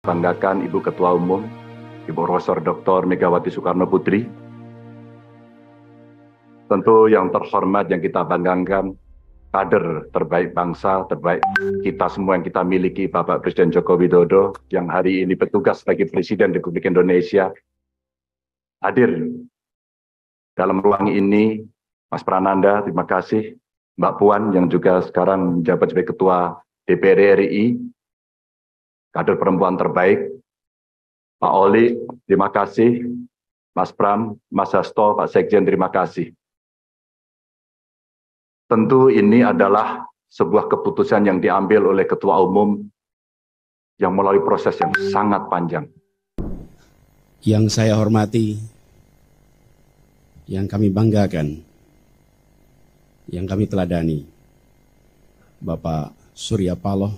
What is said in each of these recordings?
Banggakan Ibu Ketua Umum, Ibu Profesor Dr. Megawati Soekarno Putri. Tentu yang terhormat yang kita banggakan, kader terbaik bangsa, terbaik kita semua yang kita miliki, Bapak Presiden Joko Widodo, yang hari ini bertugas sebagai Presiden Republik Indonesia, hadir dalam ruang ini. Mas Prananda, terima kasih. Mbak Puan, yang juga sekarang menjabat sebagai Ketua DPR RI, kader perempuan terbaik. Pak Oli, terima kasih. Mas Pram, Mas Hasto, Pak Sekjen, terima kasih. Tentu ini adalah sebuah keputusan yang diambil oleh Ketua Umum yang melalui proses yang sangat panjang. Yang saya hormati, yang kami banggakan, yang kami teladani, Bapak Surya Paloh,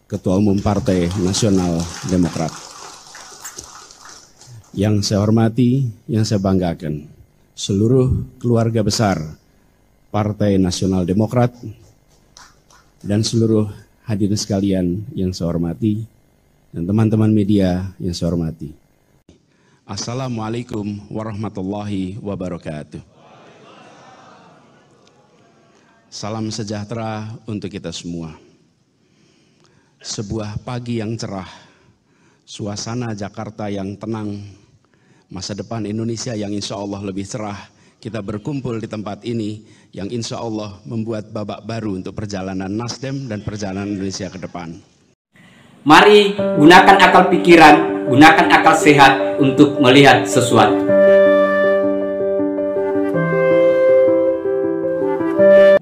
Ketua Umum Partai Nasional Demokrat. Yang saya hormati, yang saya banggakan, seluruh keluarga besar Partai Nasional Demokrat dan seluruh hadirin sekalian yang saya hormati dan teman-teman media yang saya hormati. Assalamualaikum warahmatullahi wabarakatuh. Salam sejahtera untuk kita semua. Sebuah pagi yang cerah, suasana Jakarta yang tenang, masa depan Indonesia yang insya Allah lebih cerah. Kita berkumpul di tempat ini yang insya Allah membuat babak baru untuk perjalanan Nasdem dan perjalanan Indonesia ke depan. Mari gunakan akal pikiran, gunakan akal sehat untuk melihat sesuatu.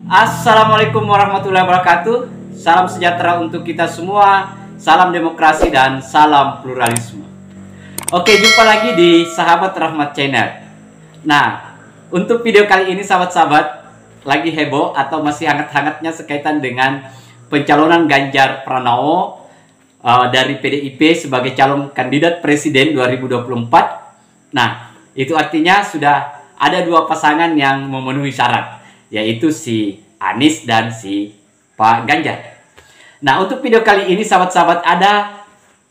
Assalamualaikum warahmatullahi wabarakatuh. Salam sejahtera untuk kita semua. Salam demokrasi dan salam pluralisme. Oke, jumpa lagi di Sahabat Rahmat Channel. Nah, untuk video kali ini sahabat-sahabat lagi heboh atau masih hangat-hangatnya sekaitan dengan pencalonan Ganjar Pranowo dari PDIP sebagai calon kandidat presiden 2024. Nah, itu artinya sudah ada dua pasangan yang memenuhi syarat, yaitu si Anies dan si Pak Ganjar. Nah, untuk video kali ini sahabat-sahabat ada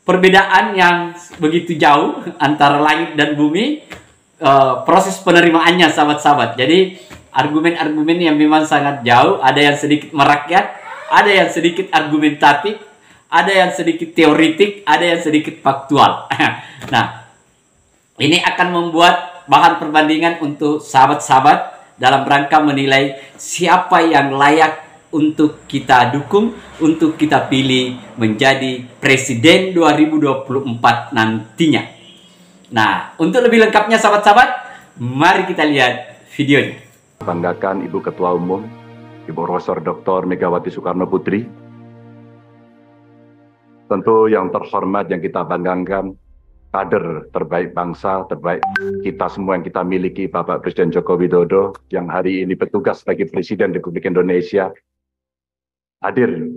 perbedaan yang begitu jauh antara langit dan bumi, proses penerimaannya sahabat-sahabat. Jadi argumen-argumen yang memang sangat jauh, ada yang sedikit merakyat, ada yang sedikit argumentatif, ada yang sedikit teoritik, ada yang sedikit faktual. Nah, ini akan membuat bahan perbandingan untuk sahabat-sahabat dalam rangka menilai siapa yang layak untuk kita dukung, untuk kita pilih menjadi Presiden 2024 nantinya. Nah, untuk lebih lengkapnya sahabat-sahabat, mari kita lihat videonya. Banggakan Ibu Ketua Umum, Ibu Profesor Dr. Megawati Soekarno Putri. Tentu yang terhormat yang kita banggakan, kader terbaik bangsa, terbaik kita semua yang kita miliki, Bapak Presiden Joko Widodo, yang hari ini bertugas sebagai Presiden Republik Indonesia, hadir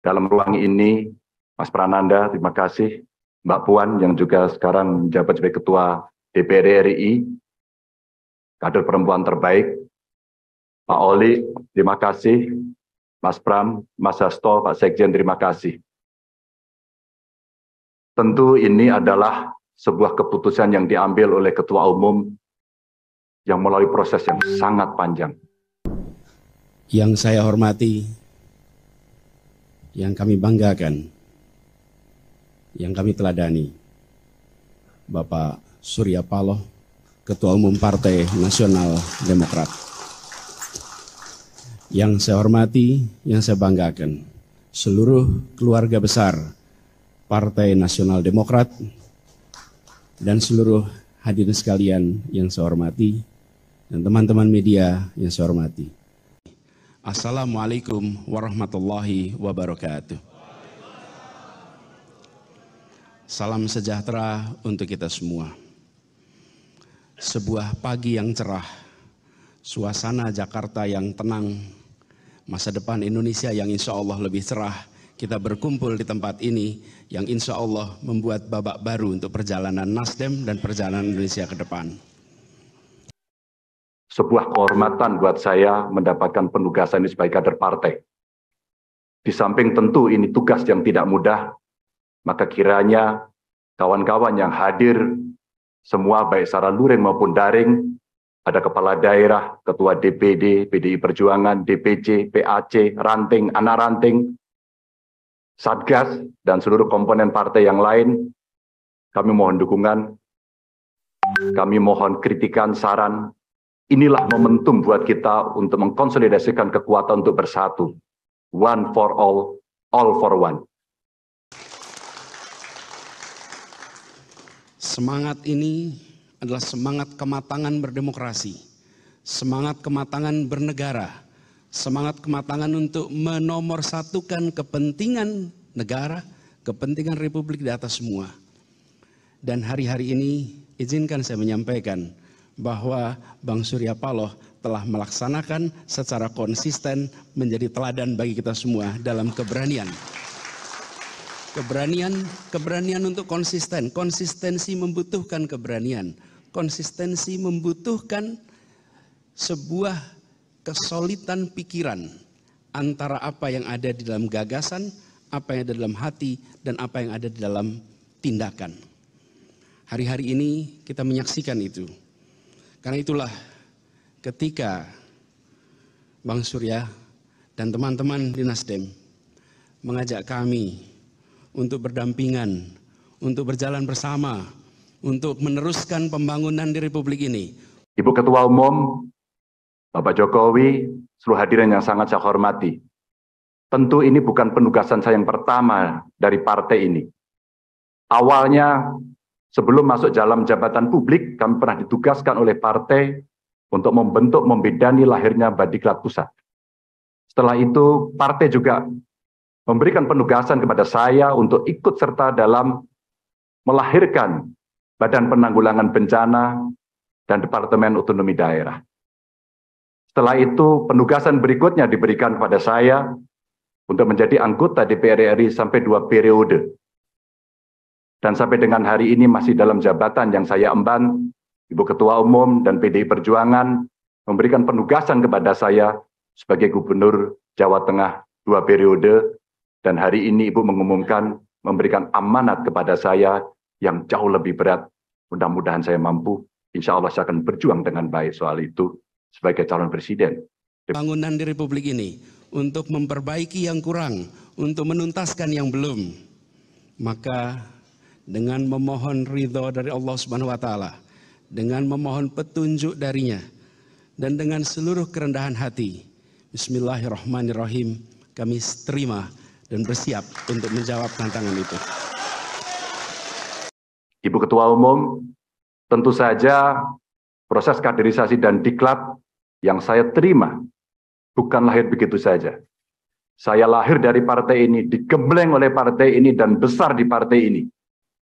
dalam ruang ini. Mas Prananda, terima kasih. Mbak Puan, yang juga sekarang menjabat sebagai Ketua DPR RI, kader perempuan terbaik. Pak Oli, terima kasih. Mas Pram, Mas Hasto, Pak Sekjen, terima kasih. Tentu ini adalah sebuah keputusan yang diambil oleh Ketua Umum yang melalui proses yang sangat panjang. Yang saya hormati, yang kami banggakan, yang kami teladani, Bapak Surya Paloh, Ketua Umum Partai Nasional Demokrat. Yang saya hormati, yang saya banggakan, seluruh keluarga besar Partai Nasional Demokrat dan seluruh hadirin sekalian yang saya hormati dan teman-teman media yang saya hormati. Assalamualaikum warahmatullahi wabarakatuh. Salam sejahtera untuk kita semua. Sebuah pagi yang cerah, suasana Jakarta yang tenang, masa depan Indonesia yang insya Allah lebih cerah. Kita berkumpul di tempat ini yang insya Allah membuat babak baru untuk perjalanan Nasdem dan perjalanan Indonesia ke depan. Sebuah kehormatan buat saya mendapatkan penugasan ini sebagai kader partai. Di samping tentu ini tugas yang tidak mudah, maka kiranya kawan-kawan yang hadir, semua baik secara luring maupun daring, ada kepala daerah, ketua DPD, PDI Perjuangan, DPC, PAC, ranting, anak ranting, Satgas, dan seluruh komponen partai yang lain, kami mohon dukungan, kami mohon kritikan, saran. Inilah momentum buat kita untuk mengkonsolidasikan kekuatan untuk bersatu. One for all for one. Semangat ini adalah semangat kematangan berdemokrasi, semangat kematangan bernegara, semangat kematangan untuk menomorsatukan kepentingan negara, kepentingan Republik di atas semua. Dan hari-hari ini izinkan saya menyampaikan bahwa Bang Surya Paloh telah melaksanakan secara konsisten menjadi teladan bagi kita semua dalam keberanian. Keberanian untuk konsisten. Konsistensi membutuhkan keberanian. Konsistensi membutuhkan sebuah kesolidan pikiran antara apa yang ada di dalam gagasan, apa yang ada dalam hati, dan apa yang ada di dalam tindakan. Hari-hari ini kita menyaksikan itu. Karena itulah ketika Bang Surya dan teman-teman di Nasdem mengajak kami untuk berdampingan, untuk berjalan bersama, untuk meneruskan pembangunan di Republik ini. Ibu Ketua Umum, Bapak Jokowi, seluruh hadirin yang sangat saya hormati. Tentu ini bukan penugasan saya yang pertama dari partai ini. Awalnya, sebelum masuk dalam jabatan publik, kami pernah ditugaskan oleh partai untuk membentuk, membidani lahirnya Badiklat Pusat. Setelah itu, partai juga memberikan penugasan kepada saya untuk ikut serta dalam melahirkan Badan Penanggulangan Bencana dan Departemen Otonomi Daerah. Setelah itu, penugasan berikutnya diberikan kepada saya untuk menjadi anggota DPR RI sampai 2 periode. Dan sampai dengan hari ini masih dalam jabatan yang saya emban, Ibu Ketua Umum dan PDI Perjuangan memberikan penugasan kepada saya sebagai Gubernur Jawa Tengah 2 periode. Dan hari ini Ibu mengumumkan memberikan amanat kepada saya yang jauh lebih berat. Mudah-mudahan saya mampu. Insya Allah saya akan berjuang dengan baik soal itu sebagai calon presiden. Pembangunan di Republik ini untuk memperbaiki yang kurang, untuk menuntaskan yang belum. Maka dengan memohon ridho dari Allah Subhanahu wa Ta'ala, dengan memohon petunjuk darinya, dan dengan seluruh kerendahan hati, Bismillahirrahmanirrahim, kami terima dan bersiap untuk menjawab tantangan itu. Ibu Ketua Umum, tentu saja proses kaderisasi dan diklat yang saya terima bukan lahir begitu saja. Saya lahir dari partai ini, digembleng oleh partai ini, dan besar di partai ini.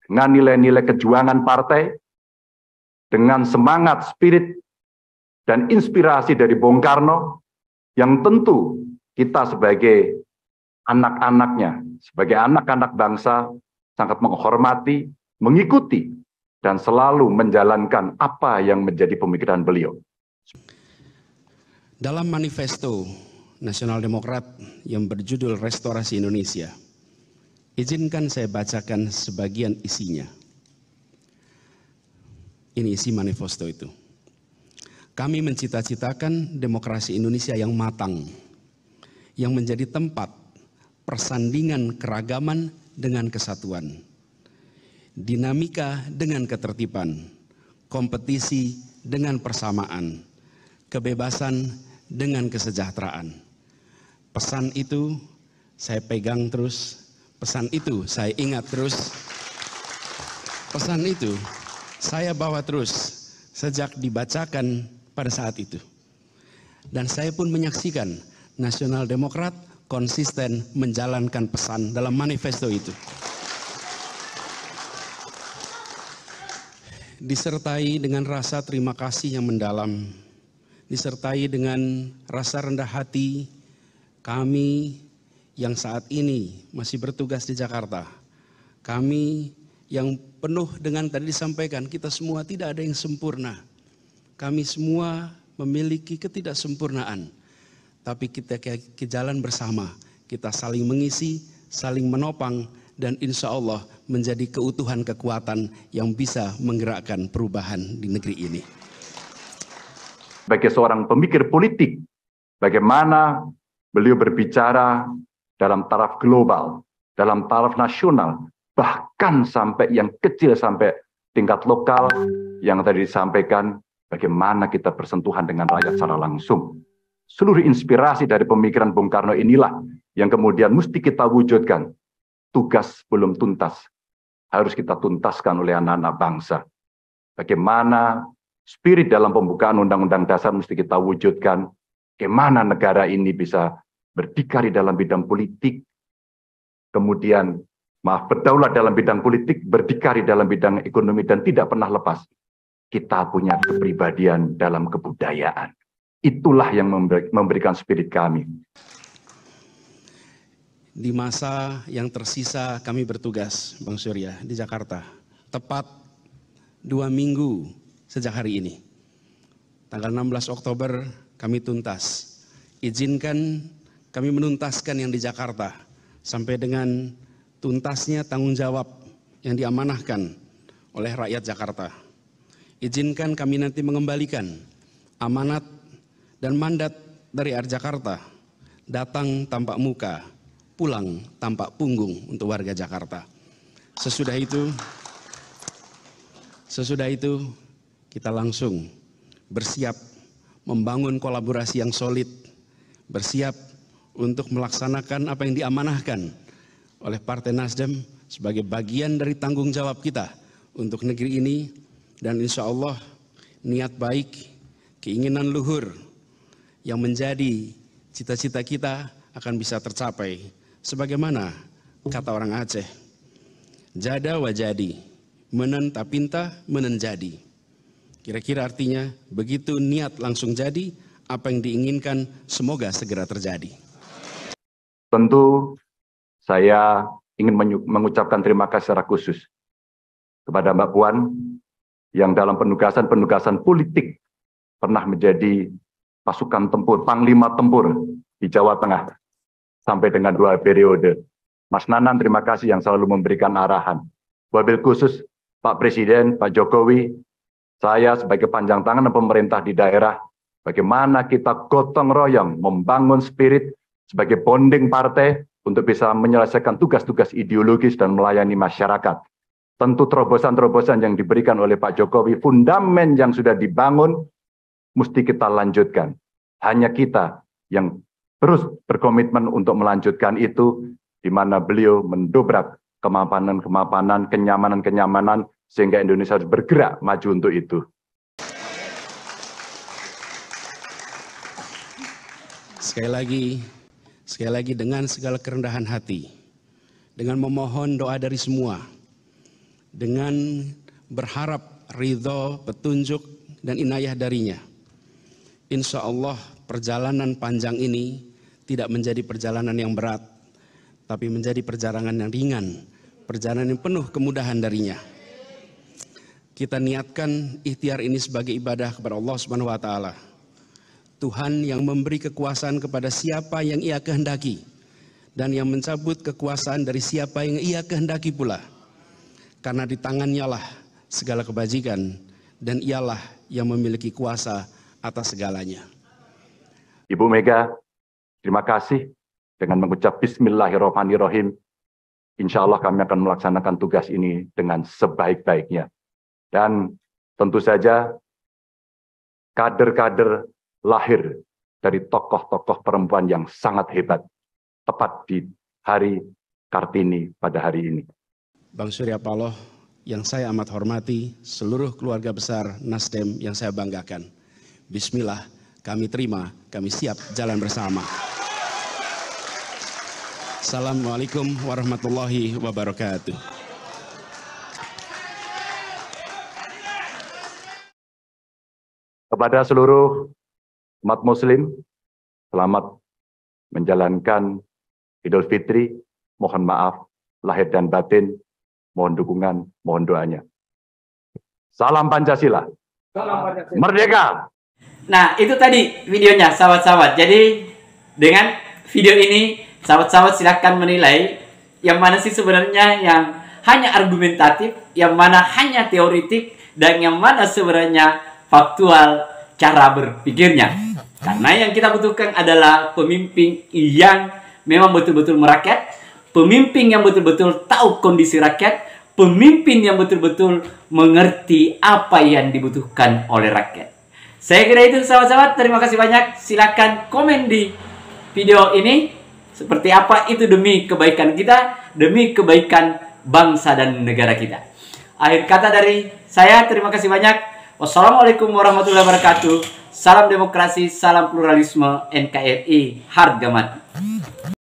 Dengan nilai-nilai kejuangan partai, dengan semangat, spirit, dan inspirasi dari Bung Karno, yang tentu kita sebagai anak-anaknya, sebagai anak-anak bangsa, sangat menghormati, mengikuti, dan selalu menjalankan apa yang menjadi pemikiran beliau. Dalam manifesto Nasional Demokrat yang berjudul Restorasi Indonesia, izinkan saya bacakan sebagian isinya. Ini isi manifesto itu. Kami mencita-citakan demokrasi Indonesia yang matang, yang menjadi tempat persandingan keragaman dengan kesatuan, dinamika dengan ketertiban, kompetisi dengan persamaan, kebebasan dengan kesejahteraan. Pesan itu saya pegang terus, pesan itu saya ingat terus, pesan itu saya bawa terus sejak dibacakan pada saat itu. Dan saya pun menyaksikan Nasional Demokrat konsisten menjalankan pesan dalam manifesto itu. Disertai dengan rasa terima kasih yang mendalam, disertai dengan rasa rendah hati kami yang saat ini masih bertugas di Jakarta, kami yang penuh dengan tadi disampaikan, kita semua tidak ada yang sempurna. Kami semua memiliki ketidaksempurnaan. Tapi kita ke jalan bersama, kita saling mengisi, saling menopang, dan insya Allah menjadi keutuhan kekuatan yang bisa menggerakkan perubahan di negeri ini. Sebagai seorang pemikir politik, bagaimana beliau berbicara dalam taraf global, dalam taraf nasional, bahkan sampai yang kecil, sampai tingkat lokal yang tadi disampaikan, bagaimana kita bersentuhan dengan rakyat secara langsung. Seluruh inspirasi dari pemikiran Bung Karno inilah yang kemudian mesti kita wujudkan. Tugas belum tuntas, harus kita tuntaskan oleh anak-anak bangsa. Bagaimana spirit dalam pembukaan Undang-Undang Dasar mesti kita wujudkan. Bagaimana negara ini bisa berdikari dalam bidang politik, kemudian berdaulat dalam bidang politik, berdikari dalam bidang ekonomi, dan tidak pernah lepas. Kita punya kepribadian dalam kebudayaan. Itulah yang memberikan spirit kami. Di masa yang tersisa kami bertugas, Bang Surya, di Jakarta. Tepat 2 minggu sejak hari ini. Tanggal 16 Oktober kami tuntas. Izinkan kami menuntaskan yang di Jakarta sampai dengan tuntasnya tanggung jawab yang diamanahkan oleh rakyat Jakarta. Izinkan kami nanti mengembalikan amanat dan mandat dari RI Jakarta, datang tanpa muka, pulang tanpa punggung untuk warga Jakarta. Sesudah itu kita langsung bersiap membangun kolaborasi yang solid, bersiap untuk melaksanakan apa yang diamanahkan oleh Partai Nasdem sebagai bagian dari tanggung jawab kita untuk negeri ini, dan insya Allah niat baik, keinginan luhur yang menjadi cita-cita kita akan bisa tercapai. Sebagaimana kata orang Aceh, jada wajadi, menen tapinta menen jadi. Kira-kira artinya begitu niat langsung jadi, apa yang diinginkan semoga segera terjadi. Tentu saya ingin mengucapkan terima kasih secara khusus kepada Mbak Puan yang dalam penugasan-penugasan politik pernah menjadi pasukan tempur, panglima tempur di Jawa Tengah sampai dengan 2 periode. Mas Nanan, terima kasih yang selalu memberikan arahan. Wabil khusus Pak Presiden, Pak Jokowi, saya sebagai panjang tangan pemerintah di daerah, bagaimana kita gotong royong membangun spirit sebagai bonding partai untuk bisa menyelesaikan tugas-tugas ideologis dan melayani masyarakat. Tentu terobosan-terobosan yang diberikan oleh Pak Jokowi, fundamen yang sudah dibangun, mesti kita lanjutkan. Hanya kita yang terus berkomitmen untuk melanjutkan itu, di mana beliau mendobrak kemapanan-kemapanan, kenyamanan-kenyamanan, sehingga Indonesia harus bergerak maju untuk itu. Sekali lagi dengan segala kerendahan hati, dengan memohon doa dari semua, dengan berharap ridho, petunjuk, dan inayah darinya. Insya Allah perjalanan panjang ini tidak menjadi perjalanan yang berat, tapi menjadi perjalanan yang ringan, perjalanan yang penuh kemudahan darinya. Kita niatkan ikhtiar ini sebagai ibadah kepada Allah Subhanahu wa Ta'ala. Tuhan yang memberi kekuasaan kepada siapa yang Ia kehendaki, dan yang mencabut kekuasaan dari siapa yang Ia kehendaki pula. Karena di tangannya lah segala kebajikan, dan Ialah yang memiliki kuasa atas segalanya. Ibu Mega, terima kasih. Dengan mengucap Bismillahirrahmanirrahim, insya Allah kami akan melaksanakan tugas ini dengan sebaik-baiknya. Dan tentu saja kader-kader lahir dari tokoh-tokoh perempuan yang sangat hebat, tepat di hari Kartini pada hari ini. Bang Surya Paloh yang saya amat hormati, seluruh keluarga besar Nasdem yang saya banggakan. Bismillah, kami terima, kami siap jalan bersama. Assalamualaikum warahmatullahi wabarakatuh. Kepada seluruh umat muslim, selamat menjalankan Idul Fitri. Mohon maaf lahir dan batin, mohon dukungan, mohon doanya. Salam Pancasila. Salam Pancasila. Merdeka. Nah, itu tadi videonya, sahabat-sahabat. Jadi, dengan video ini, sahabat-sahabat silakan menilai yang mana sih sebenarnya yang hanya argumentatif, yang mana hanya teoritik, dan yang mana sebenarnya faktual cara berpikirnya. Karena yang kita butuhkan adalah pemimpin yang memang betul-betul merakyat, pemimpin yang betul-betul tahu kondisi rakyat, pemimpin yang betul-betul mengerti apa yang dibutuhkan oleh rakyat. Saya kira itu sahabat-sahabat, terima kasih banyak. Silakan komen di video ini seperti apa itu demi kebaikan kita, demi kebaikan bangsa dan negara kita. Akhir kata dari saya, terima kasih banyak. Wassalamualaikum warahmatullahi wabarakatuh. Salam demokrasi, salam pluralisme, NKRI, harga mati.